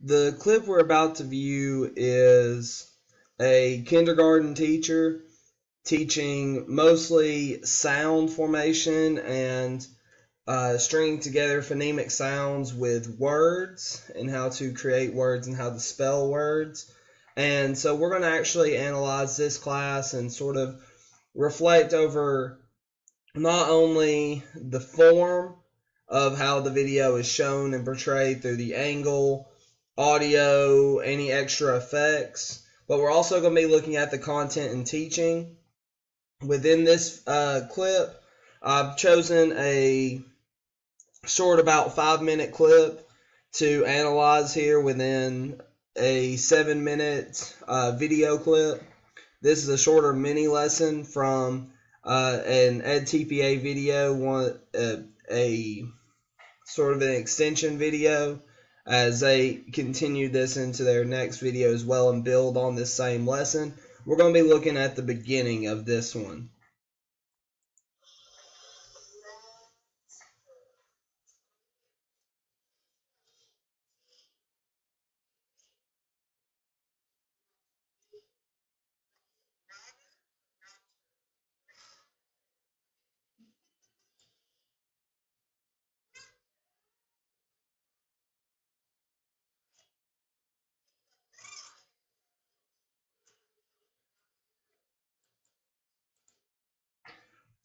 The clip we're about to view is a kindergarten teacher teaching mostly sound formation and stringing together phonemic sounds with words and how to create words and how to spell words. And so we're going to actually analyze this class and sort of reflect over not only the form of how the video is shown and portrayed through the angle, audio, any extra effects, but we're also going to be looking at the content and teaching. Within this clip, I've chosen a short, about 5-minute clip to analyze here within a 7-minute video clip. This is a shorter mini lesson from an EdTPA video, a sort of an extension video, as they continue this into their next video as well and build on this same lesson. We're going to be looking at the beginning of this one.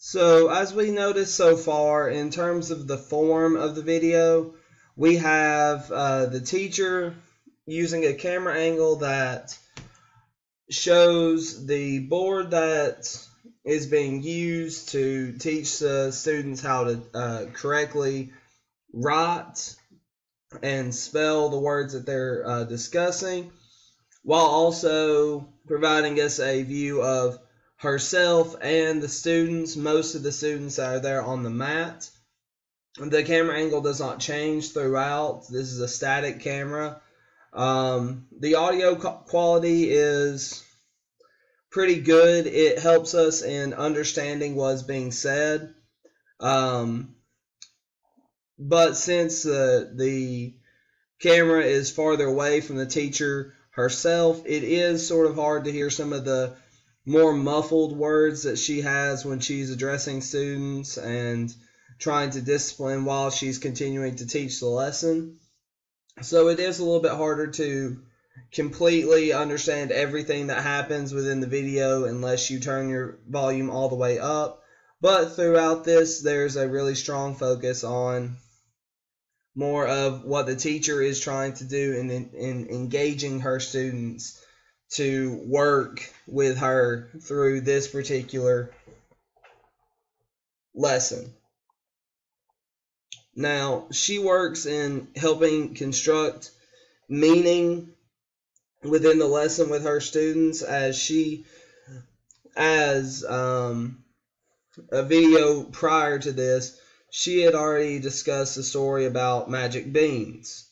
So as we noticed so far, in terms of the form of the video, we have the teacher using a camera angle that shows the board that is being used to teach the students how to correctly write and spell the words that they're discussing, while also providing us a view of herself and the students, most of the students that are there on the mat. The camera angle does not change throughout. This is a static camera. The audio quality is pretty good. It helps us in understanding what's being said. But since the camera is farther away from the teacher herself, it is sort of hard to hear some of the more muffled words that she has when she's addressing students and trying to discipline while she's continuing to teach the lesson. So it is a little bit harder to completely understand everything that happens within the video unless you turn your volume all the way up. But throughout this, there's a really strong focus on more of what the teacher is trying to do in engaging her students to work with her through this particular lesson. Now, she works in helping construct meaning within the lesson with her students, as a video prior to this, she had already discussed a story about magic beans,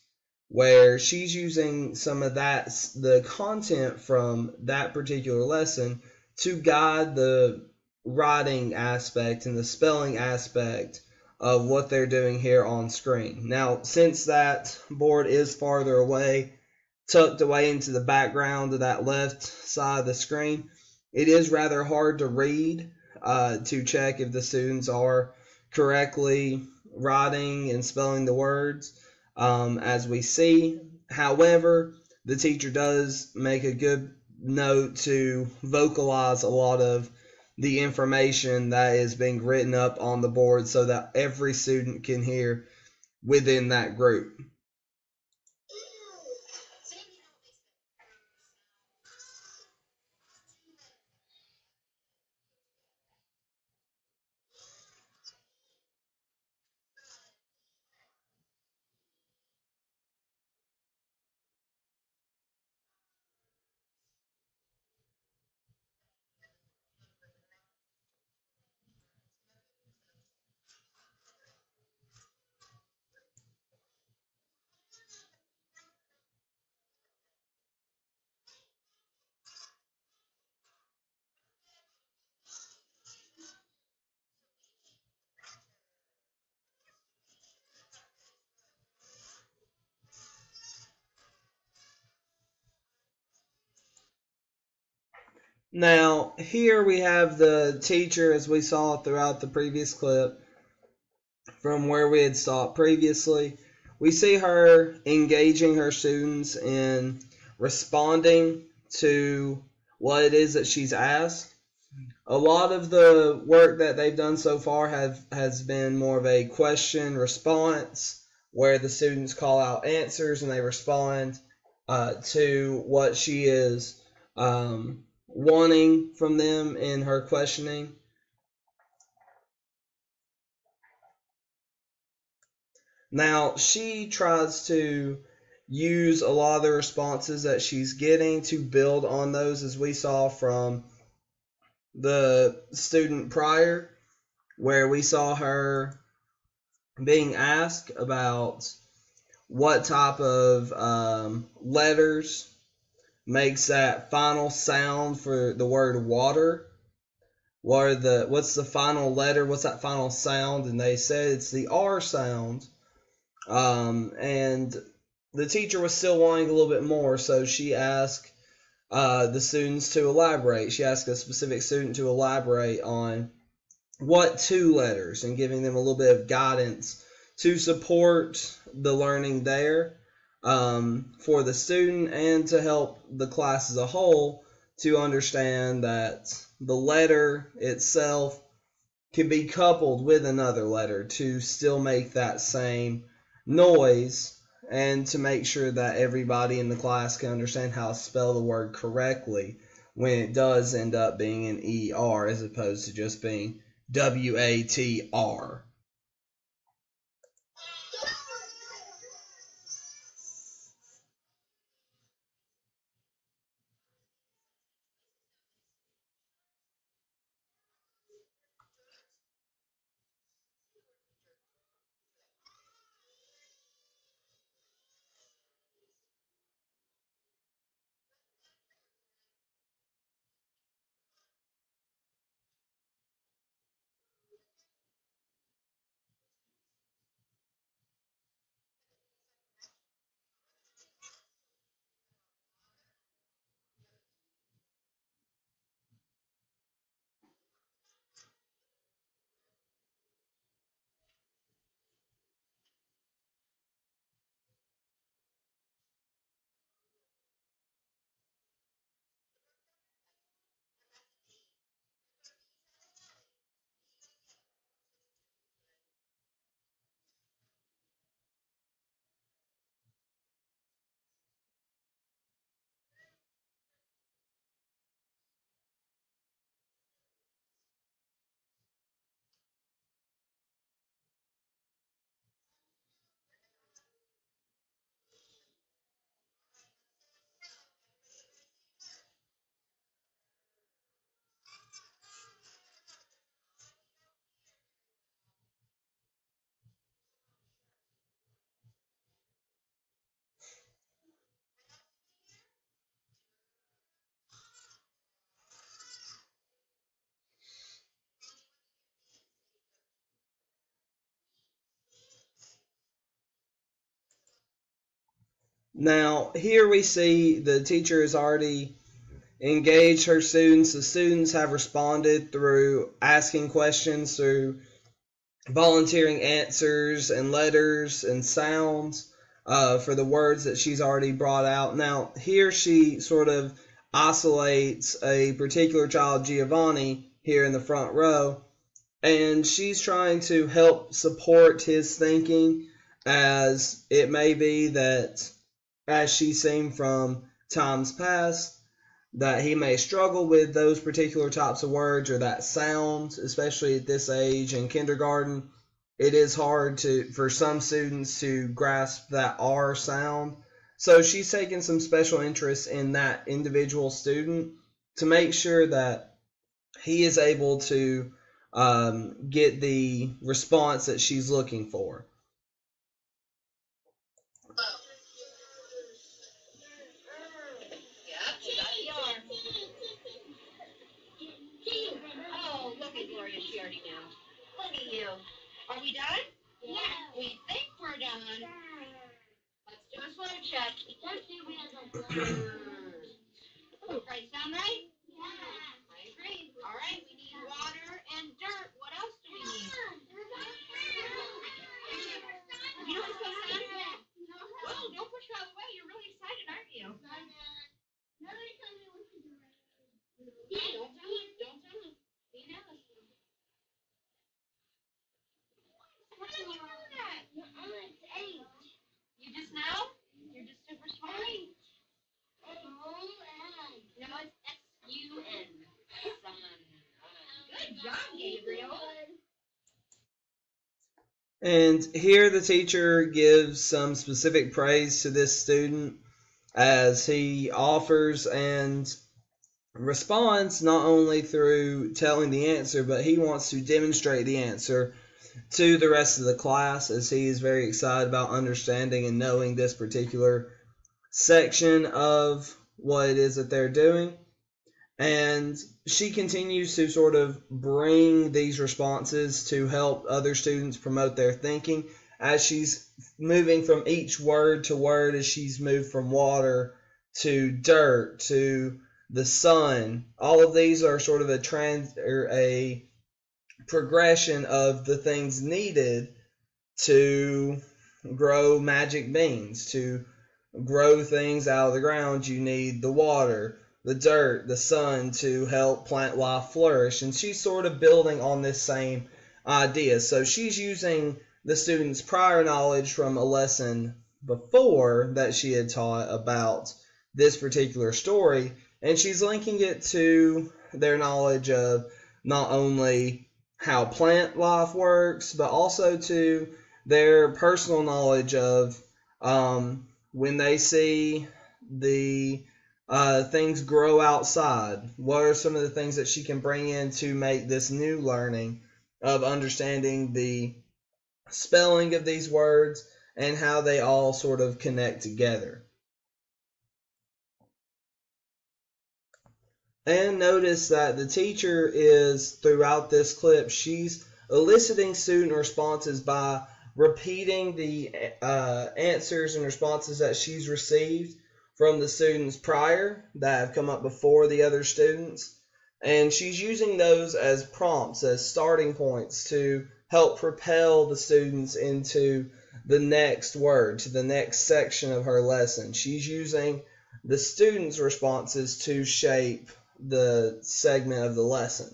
where she's using some of the content from that particular lesson to guide the writing aspect and the spelling aspect of what they're doing here on screen. Now, since that board is farther away, tucked away into the background of that left side of the screen, it is rather hard to read to check if the students are correctly writing and spelling the words. As we see. However, the teacher does make a good note to vocalize a lot of the information that is being written up on the board so that every student can hear within that group. Now, here we have the teacher, as we saw throughout the previous clip, from where we had stopped previously. We see her engaging her students in responding to what it is that she's asked. A lot of the work that they've done so far has been more of a question response, where the students call out answers and they respond to what she is wanting from them in her questioning. Now, she tries to use a lot of the responses that she's getting to build on those, as we saw from the student prior, where we saw her being asked about what type of letters makes that final sound for the word water. What's the final letter? What's that final sound? And they said it's the R sound. And the teacher was still wanting a little bit more, so she asked the students to elaborate. She asked a specific student to elaborate on what two letters, and giving them a little bit of guidance to support the learning there for the student, and to help the class as a whole to understand that the letter itself can be coupled with another letter to still make that same noise, and to make sure that everybody in the class can understand how to spell the word correctly when it does end up being an ER as opposed to just being WATR. Now, here we see the teacher has already engaged her students. The students have responded through asking questions, through volunteering answers and letters and sounds for the words that she's already brought out. Now, here she sort of isolates a particular child, Giovanni, here in the front row, and she's trying to help support his thinking, as it may be that, as she's seen from times past, that he may struggle with those particular types of words or that sound, especially at this age in kindergarten. It is hard for some students to grasp that R sound. So she's taken some special interest in that individual student to make sure that he is able to get the response that she's looking for. Oh, look at Gloria. She already knew. Look at you. Are we done? Yeah. We think we're done. Let's do a swim check. Right, sound right? Yeah. Don't tell him. Don't tell him. He knows. How did you know that? It's 8. You just know? You're just super smart. 8. No, it's S-U-N. Sun. Good job, Gabriel. And here the teacher gives some specific praise to this student as he offers and responds not only through telling the answer, but he wants to demonstrate the answer to the rest of the class, as he is very excited about understanding and knowing this particular section of what it is that they're doing. And she continues to sort of bring these responses to help other students promote their thinking as she's moving from each word to word, as she's moved from water to dirt to the sun. All of these are sort of a progression of the things needed to grow magic beans. To grow things out of the ground, you need the water, the dirt, the sun to help plant life flourish. And she's sort of building on this same idea. So she's using the students' prior knowledge from a lesson before that she had taught about this particular story, and she's linking it to their knowledge of not only how plant life works, but also to their personal knowledge of when they see the things grow outside, what are some of the things that she can bring in to make this new learning of understanding the spelling of these words and how they all sort of connect together. And notice that the teacher is, throughout this clip, she's eliciting student responses by repeating the answers and responses that she's received from the students prior that have come up before the other students. And she's using those as prompts, as starting points to help propel the students into the next word, to the next section of her lesson. She's using the students' responses to shape the segment of the lesson.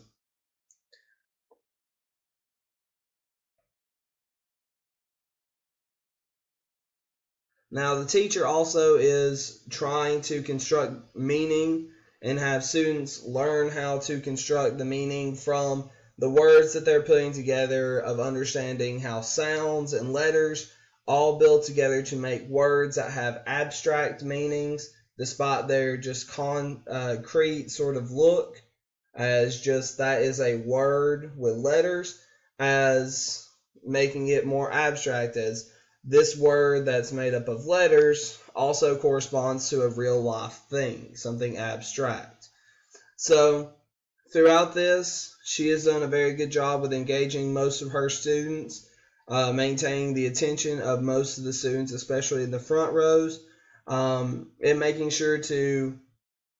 Now, the teacher also is trying to construct meaning and have students learn how to construct the meaning from the words that they're putting together, of understanding how sounds and letters all build together to make words that have abstract meanings, despite their just concrete sort of look, as just that is a word with letters, as making it more abstract, as this word that's made up of letters also corresponds to a real life thing, something abstract. So throughout this, she has done a very good job with engaging most of her students, maintaining the attention of most of the students, especially in the front rows, and making sure to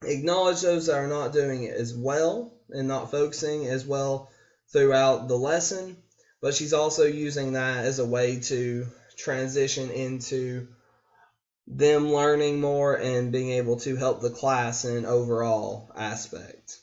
acknowledge those that are not doing it as well and not focusing as well throughout the lesson. But she's also using that as a way to transition into them learning more and being able to help the class in an overall aspect.